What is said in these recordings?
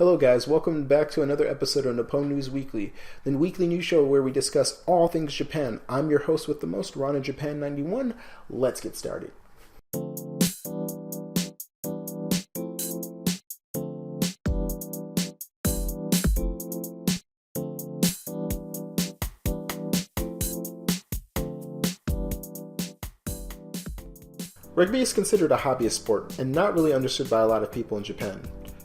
Hello guys, welcome back to another episode of Nippon News Weekly, the weekly news show where we discuss all things Japan. I'm your host with the most, Roninjapan 91. Let's get started. Rugby is considered a hobbyist sport and not really understood by a lot of people in Japan.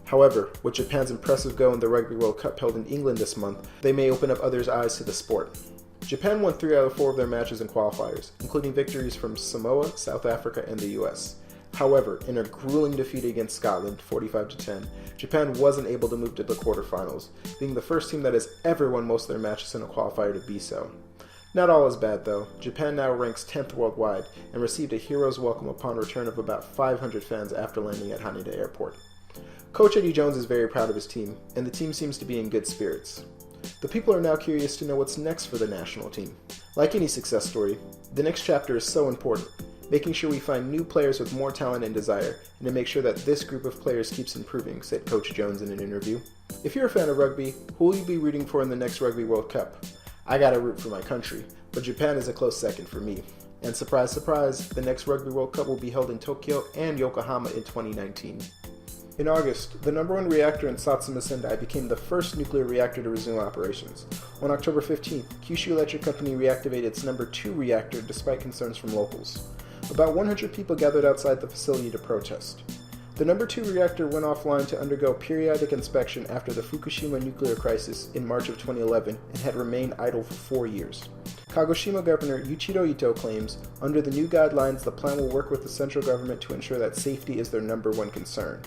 However, with Japan's impressive go in the Rugby World Cup held in England this month, they may open up others' eyes to the sport. Japan won 3 out of 4 of their matches in qualifiers, including victories from Samoa, South Africa, and the US. However, in a grueling defeat against Scotland, 45-10, Japan wasn't able to move to the quarterfinals, being the first team that has ever won most of their matches in a qualifier to be so. Not all is bad though. Japan now ranks 10th worldwide and received a hero's welcome upon return of about 500 fans after landing at Haneda Airport. Coach Eddie Jones is very proud of his team, and the team seems to be in good spirits. The people are now curious to know what's next for the national team. Like any success story, the next chapter is so important, making sure we find new players with more talent and desire, and to make sure that this group of players keeps improving, said Coach Jones in an interview. If you're a fan of rugby, who will you be rooting for in the next Rugby World Cup? I gotta root for my country, but Japan is a close second for me. And surprise, surprise, the next Rugby World Cup will be held in Tokyo and Yokohama in 2019. In August, the #1 reactor in Satsuma Sendai became the first nuclear reactor to resume operations. On October 15th, Kyushu Electric Company reactivated its #2 reactor despite concerns from locals. About 100 people gathered outside the facility to protest. The #2 reactor went offline to undergo periodic inspection after the Fukushima nuclear crisis in March of 2011 and had remained idle for 4 years. Kagoshima Governor Yuichiro Ito claims, under the new guidelines, the plant will work with the central government to ensure that safety is their #1 concern.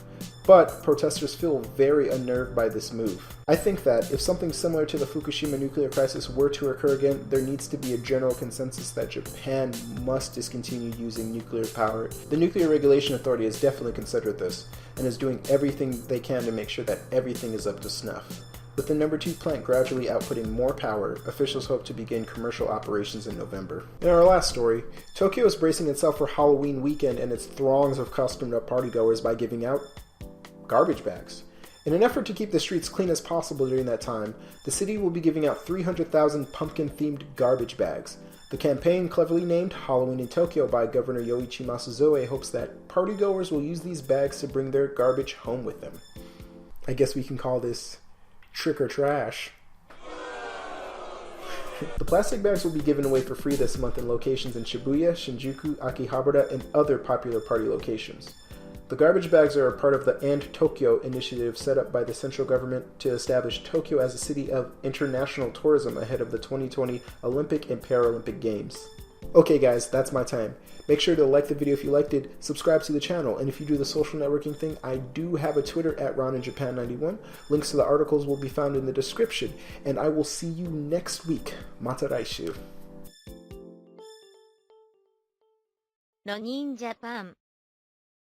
But protesters feel very unnerved by this move. I think that if something similar to the Fukushima nuclear crisis were to occur again, there needs to be a general consensus that Japan must discontinue using nuclear power. The Nuclear Regulation Authority has definitely considered this, and is doing everything they can to make sure that everything is up to snuff. With the #2 plant gradually outputting more power, officials hope to begin commercial operations in November. In our last story, Tokyo is bracing itself for Halloween weekend and its throngs of costumed-up partygoers by giving out garbage bags. In an effort to keep the streets clean as possible during that time, the city will be giving out 300,000 pumpkin-themed garbage bags. The campaign, cleverly named Halloween in Tokyo by Governor Yoichi Masuzoe, hopes that partygoers will use these bags to bring their garbage home with them. I guess we can call this trick or trash. The plastic bags will be given away for free this month in locations in Shibuya, Shinjuku, Akihabara, and other popular party locations. The garbage bags are a part of the And Tokyo initiative set up by the central government to establish Tokyo as a city of international tourism ahead of the 2020 Olympic and Paralympic Games. Okay guys, that's my time. Make sure to like the video if you liked it, subscribe to the channel, and if you do the social networking thing, I do have a Twitter at Roninjapan91. Links to the articles will be found in the description, and I will see you next week. Mata raishu. Roninjapan